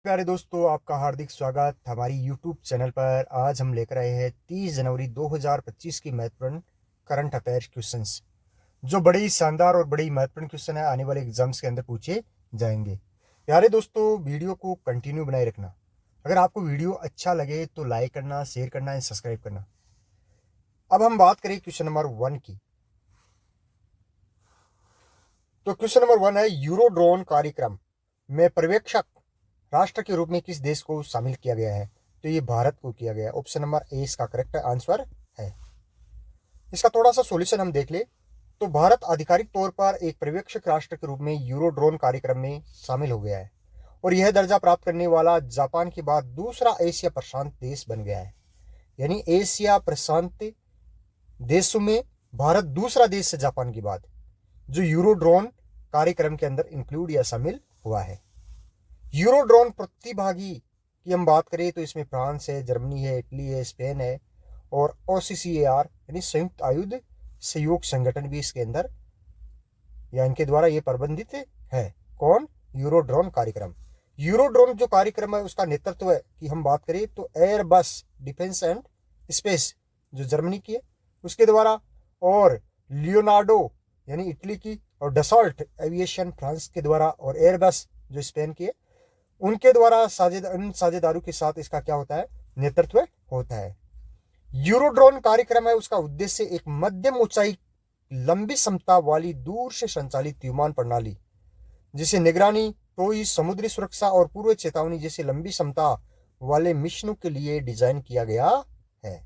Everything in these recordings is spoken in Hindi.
प्यारे दोस्तों, आपका हार्दिक स्वागत हमारी यूट्यूब चैनल पर। आज हम लेकर आए हैं 30 जनवरी 2025 की महत्वपूर्ण करंट अफेयर्स क्वेश्चंस, जो बड़े ही शानदार और बड़े ही महत्वपूर्ण क्वेश्चन है, आने वाले एग्जाम्स के अंदर पूछे जाएंगे। प्यारे दोस्तों, वीडियो को कंटिन्यू बनाए रखना। अगर आपको वीडियो अच्छा लगे तो लाइक करना, शेयर करना एंड सब्सक्राइब करना। अब हम बात करें क्वेश्चन नंबर 1 की। तो क्वेश्चन नंबर 1 है, यूरोड्रोन कार्यक्रम में पर्यवेक्षक राष्ट्र के रूप में किस देश को शामिल किया गया है? तो ये भारत को किया गया है। ऑप्शन नंबर ए इसका करेक्ट आंसर है। इसका थोड़ा सा सॉल्यूशन हम देख ले तो भारत आधिकारिक तौर पर एक पर्यवेक्षक राष्ट्र के रूप में यूरोड्रोन कार्यक्रम में शामिल हो गया है और यह दर्जा प्राप्त करने वाला जापान के बाद दूसरा एशिया प्रशांत देश बन गया है। यानी एशिया प्रशांत देशों में भारत दूसरा देश है जापान के बाद जो यूरोड्रोन कार्यक्रम के अंदर इंक्लूड या शामिल हुआ है। यूरोड्रोन प्रतिभागी की हम बात करें तो इसमें फ्रांस है, जर्मनी है, इटली है, स्पेन है और OCCAR यानी संयुक्त आयुध सहयोग संगठन भी इसके अंदर या इनके द्वारा ये प्रबंधित है। कौन? यूरोड्रोन कार्यक्रम। यूरोड्रोन जो कार्यक्रम है उसका नेतृत्व है कि हम बात करें तो एयरबस डिफेंस एंड स्पेस जो जर्मनी की है उसके द्वारा, और लियोनार्डो यानी इटली की, और डसॉल्ट एविएशन फ्रांस के द्वारा, और एयरबस जो स्पेन की है उनके द्वारा साझेदारों के साथ इसका क्या होता है? नेतृत्व होता है। यूरोड्रोन कार्यक्रम है उसका उद्देश्य एक मध्यम ऊंचाई लंबी क्षमता वाली दूर से संचालित विमान प्रणाली जिसे निगरानी, टोई, समुद्री सुरक्षा और पूर्व चेतावनी जैसे लंबी क्षमता वाले मिशनों के लिए डिजाइन किया गया है।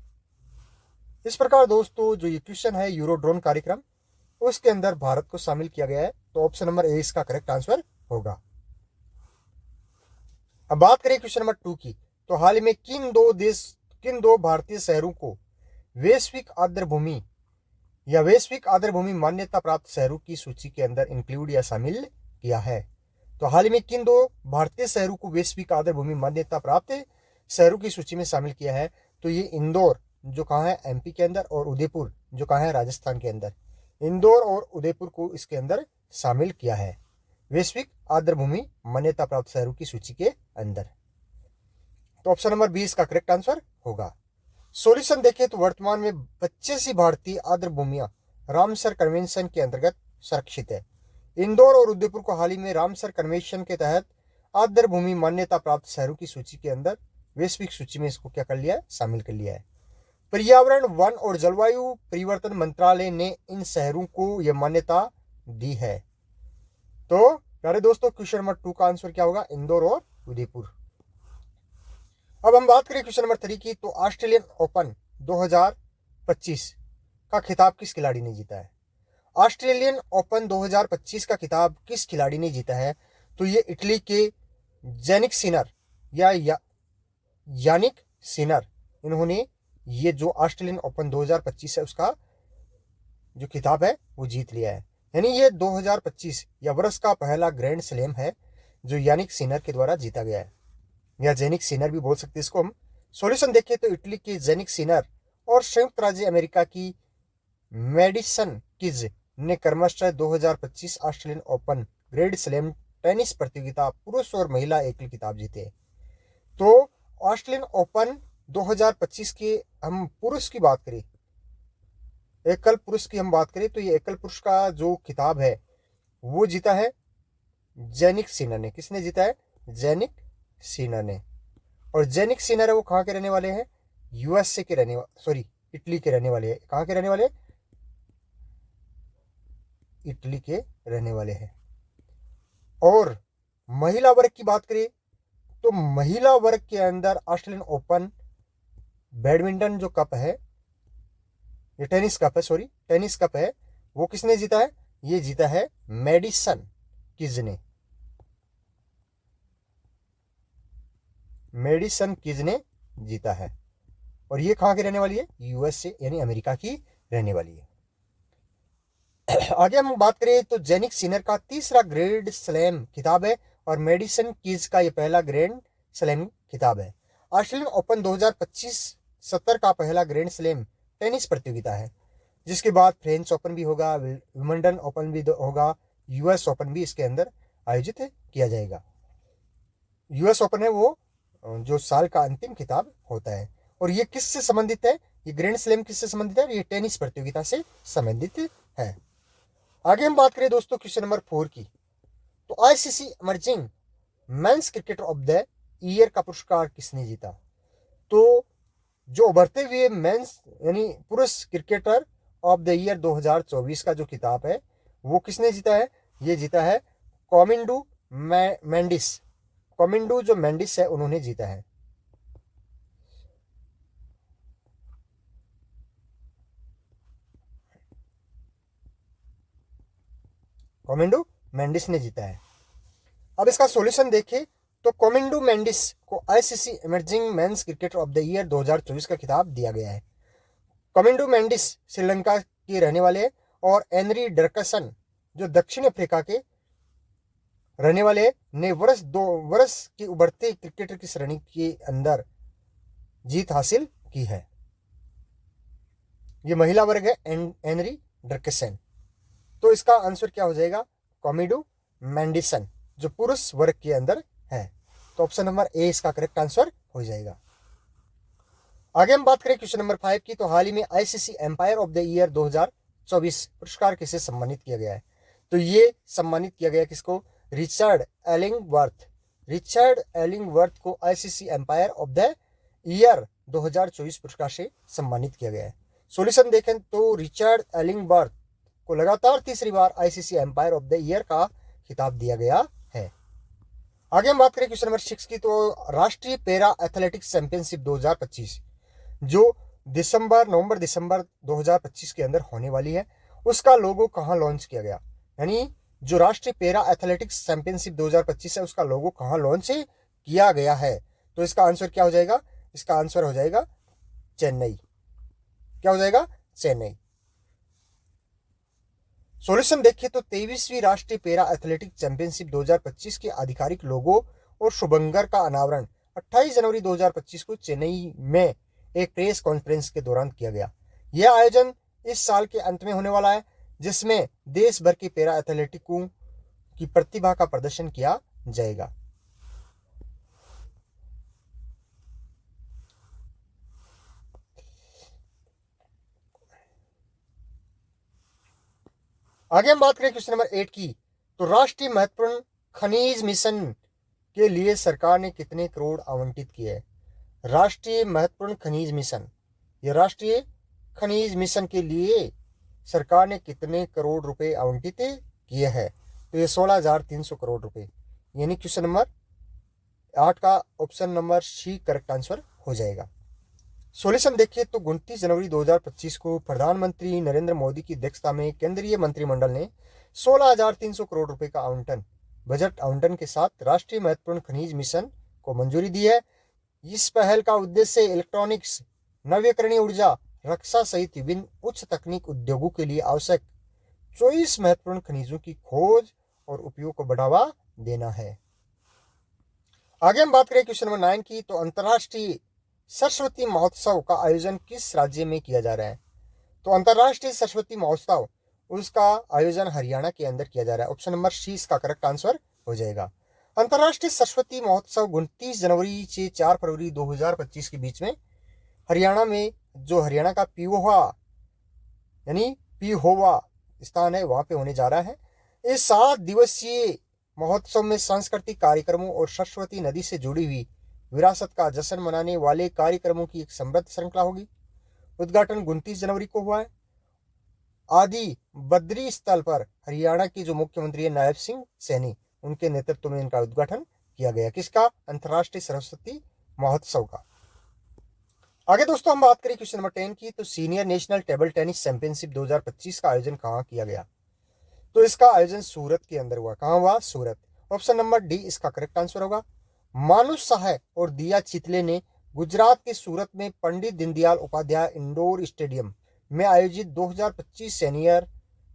इस प्रकार दोस्तों जो ये क्वेश्चन है यूरोड्रोन कार्यक्रम उसके अंदर भारत को शामिल किया गया है, तो ऑप्शन नंबर ए इसका करेक्ट आंसर होगा। अब बात करें क्वेश्चन नंबर 2 की। तो हाल ही में किन दो भारतीय शहरों को वैश्विक आर्द्रभूमि या वैश्विक आर्द्रभूमि मान्यता प्राप्त शहरों की सूची के अंदर इंक्लूड या शामिल किया है? तो हाल ही में किन दो भारतीय शहरों को वैश्विक आर्द्रभूमि मान्यता प्राप्त शहरों की सूची में शामिल किया है? तो ये इंदौर जो कहाँ है? MP के अंदर, और उदयपुर जो कहाँ है? राजस्थान के अंदर। इंदौर और उदयपुर को इसके अंदर शामिल किया है वैश्विक आर्द्रभूमि मान्यता प्राप्त शहरों की सूची के अंदर। तो ऑप्शन नंबर 20 का करेक्ट आंसर होगा। सॉल्यूशन देखें तो वर्तमान में 85 भारतीय आर्द्रभूमियां रामसर कन्वेंशन के अंतर्गत संरक्षित है। इंदौर और उदयपुर को हाल ही में रामसर कन्वेंशन के तहत आर्द्रभूमि मान्यता प्राप्त शहरों की सूची के अंदर वैश्विक सूची में इसको क्या कर लिया है? शामिल कर लिया है। पर्यावरण, वन और जलवायु परिवर्तन मंत्रालय ने इन शहरों को यह मान्यता दी है। तो प्यारे दोस्तों क्वेश्चन नंबर 2 का आंसर क्या होगा? इंदौर और उदयपुर। अब हम बात करें क्वेश्चन नंबर 3 की। तो ऑस्ट्रेलियन ओपन 2025 का खिताब किस खिलाड़ी ने जीता है? ऑस्ट्रेलियन ओपन 2025 का खिताब किस खिलाड़ी ने जीता है? तो ये इटली के जेनिक सिनर यानिक सिनर, इन्होंने ये जो ऑस्ट्रेलियन ओपन 2025 है उसका जो खिताब है वो जीत लिया है। यानी ये 2025 या वर्ष का पहला ग्रैंड स्लैम है जो यानिक सिनर के द्वारा जीता गया है, या जेनिक सिनर भी बोल सकते हैं इसको हम। सॉल्यूशन देखें तो इटली के जेनिक सिनर और संयुक्त राज्य अमेरिका की मेडिसन किज ने क्रमशः 2025 Australian open grand slam tennis प्रतियोगिता पुरुष और महिला एकल खिताब जीते। तो ऑस्ट्रेलियन ओपन 2025 के हम पुरुष की बात करें, एकल पुरुष की हम बात करें तो ये एकल पुरुष का जो खिताब है वो जीता है जेनिक सिनर ने। किसने जीता है? जेनिक सिनर ने। और जेनिक सिनर है वो कहाँ के रहने वाले हैं? USA के रहने सॉरी इटली के रहने वाले हैं। कहाँ के रहने वाले हैं? इटली के रहने वाले हैं। और महिला वर्ग की बात करें तो महिला वर्ग के अंदर ऑस्ट्रेलियन ओपन बैडमिंटन जो कप है, ये टेनिस कप है, सॉरी टेनिस कप है, वो किसने जीता है? ये जीता है मेडिसन किज ने। मेडिसन किज ने जीता है। और ये कहाँ की रहने वाली है? USA यानी अमेरिका की रहने वाली है। आगे हम बात करें तो जेनिक सिनर का तीसरा ग्रैंड स्लैम खिताब है और मेडिसन कीज का ये पहला ग्रैंड स्लैम खिताब है। ऑस्ट्रेलियन ओपन 2025 70 का पहला ग्रैंड स्लैम टेनिस प्रतियोगिता है, जिसके बाद फ्रेंच ओपन भी होगा, विंबलडन ओपन भी होगा, US ओपन भी इसके अंदर आयोजित किया जाएगा। यूएस ओपन है वो जो साल का अंतिम खिताब होता है। और ये किससे संबंधित है, ये ग्रैंड स्लैम किससे संबंधित है, ये टेनिस प्रतियोगिता से संबंधित है। आगे हम बात करें दोस्तों क्वेश्चन नंबर 4 की, तो ICC emerging men's cricketer of the year का पुरस्कार किसने जीता। तो जो उभरते हुए मेंस यानी पुरुष क्रिकेटर ऑफ द ईयर 2024 का जो खिताब है वो किसने जीता है, ये जीता है कॉमिंडू मेंडिस। कॉमिंडू जो मेंडिस है उन्होंने जीता है। कॉमिंडू मेंडिस ने जीता है। अब इसका सॉल्यूशन देखें तो कॉमिंडू मेंडिस को ICC emerging men's cricketer of the year 2024 का खिताब दिया गया है। कॉमिंडू मेंडिस श्रीलंका के रहने वाले और एनरी डरकसन जो दक्षिण अफ्रीका के रहने वाले ने वर्ष की उभरते क्रिकेटर की श्रेणी के अंदर जीत हासिल की है। ये महिला वर्ग है एनरी डरकसन। तो इसका आंसर क्या हो जाएगा, कॉमिडू मेंडिसन जो पुरुष वर्ग के अंदर है। तो ऑप्शन नंबर ए इसका करेक्ट आंसर हो जाएगा। आगे हम बात करें क्वेश्चन नंबर 5 की, तो हाल ही में ICC umpire of the year 2024 पुरस्कार किसे सम्मानित किया गया है। तो ये सम्मानित किया गया किसको, रिचर्ड एलिंगवर्थ। रिचर्ड एलिंगवर्थ को ICC umpire of the year 2024 पुरस्कार से सम्मानित किया गया है। सॉल्यूशन देखें तो रिचर्ड एलिंगवर्थ को लगातार तीसरी बार ICC umpire of the year का खिताब दिया गया है। आगे हम बात करें क्वेश्चन नंबर 6 की, तो राष्ट्रीय पैरा एथलेटिक्स चैंपियनशिप 2025 जो नवंबर दिसंबर 2025 के अंदर होने वाली है, उसका लोगो कहाँ लॉन्च किया गया। यानी जो राष्ट्रीय पैरा एथलेटिक्स चैंपियनशिप 2025 है उसका लोगो कहाँ लॉन्च किया गया है। तो इसका आंसर क्या हो जाएगा, इसका आंसर हो जाएगा चेन्नई। क्या हो जाएगा, चेन्नई। सॉल्यूशन देखिए तो 23वीं राष्ट्रीय पैरा एथलेटिक्स चैंपियनशिप 2025 के आधिकारिक लोगो और शुभंकर का अनावरण 28 जनवरी 2025 को चेन्नई में एक प्रेस कॉन्फ्रेंस के दौरान किया गया। यह आयोजन इस साल के अंत में होने वाला है, जिसमें देश भर के पैरा एथलेटिकों की प्रतिभा का प्रदर्शन किया जाएगा। आगे हम बात करें क्वेश्चन नंबर 8 की, तो राष्ट्रीय महत्वपूर्ण खनिज मिशन के लिए सरकार ने कितने करोड़ आवंटित किए हैं। राष्ट्रीय महत्वपूर्ण खनिज मिशन, यह राष्ट्रीय खनिज मिशन के लिए सरकार ने कितने करोड़ रुपए आवंटित किए हैं। तो ये 16,300 करोड़ रुपए, यानी क्वेश्चन नंबर 8 का option number C correct answer हो जाएगा। सॉल्यूशन देखिए तो 29 जनवरी 2025 को प्रधानमंत्री नरेंद्र मोदी की अध्यक्षता में केंद्रीय मंत्रिमंडल ने 16,300 करोड़ रुपए का आवंटन बजट आवंटन के साथ राष्ट्रीय महत्वपूर्ण खनिज मिशन को मंजूरी दी है। इस पहल का उद्देश्य इलेक्ट्रॉनिक्स, नवीकरणीय ऊर्जा, रक्षा सहित विभिन्न उच्च तकनीक उद्योगों के लिए आवश्यक 24 महत्वपूर्ण खनिजों की खोज और उपयोग को बढ़ावा देना है। आगे हम बात करें क्वेश्चन नंबर 9 की, तो अंतर्राष्ट्रीय सरस्वती महोत्सव का आयोजन किस राज्य में किया जा रहा है। तो अंतर्राष्ट्रीय सरस्वती महोत्सव उसका आयोजन हरियाणा के अंदर किया जा रहा है। ऑप्शन नंबर सी इसका करेक्ट आंसर हो जाएगा। अंतर्राष्ट्रीय सरस्वती महोत्सव 29 जनवरी से 4 फरवरी 2025 के बीच में हरियाणा में, जो हरियाणा का पीहोवा यानी पीहोवा स्थान है वहां पे होने जा रहा है। इस 7 दिवसीय महोत्सव में सांस्कृतिक कार्यक्रमों और सरस्वती नदी से जुड़ी हुई विरासत का जश्न मनाने वाले कार्यक्रमों की एक समृद्ध श्रृंखला होगी। उद्घाटन 29 जनवरी को हुआ है। आदि बद्री स्थल पर हरियाणा के जो मुख्यमंत्री है नायब सिंह सैनी, उनके नेतृत्व में इनका उद्घाटन किया गया। किसका, अंतर्राष्ट्रीय सरस्वती महोत्सव का। आगे दोस्तों हम बात करें क्वेश्चन नंबर 10 की, तो senior national table tennis championship 2025 का आयोजन कहाँ किया गया। तो इसका आयोजन सूरत के अंदर हुआ। कहाँ हुआ, सूरत। ऑप्शन नंबर डी इसका करेक्ट आंसर होगा। मानुष सहाय और दिया चितले ने गुजरात के सूरत में पंडित दीनदयाल उपाध्याय इंडोर स्टेडियम में आयोजित 2025 senior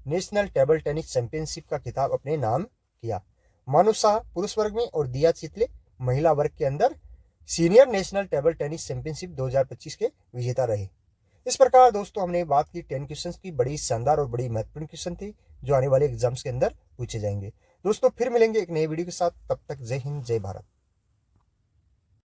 national table tennis championship का खिताब अपने नाम किया। मानुष साहा पुरुष वर्ग में और दिया चितले महिला वर्ग के अंदर senior national table tennis championship 2025 के विजेता रहे। इस प्रकार दोस्तों हमने बात की 10 क्वेश्चंस की। बड़ी शानदार और बड़ी महत्वपूर्ण क्वेश्चन थी जो आने वाले एग्जाम्स के अंदर पूछे जाएंगे। दोस्तों फिर मिलेंगे एक नए वीडियो के साथ, तब तक जय हिंद जय भारत।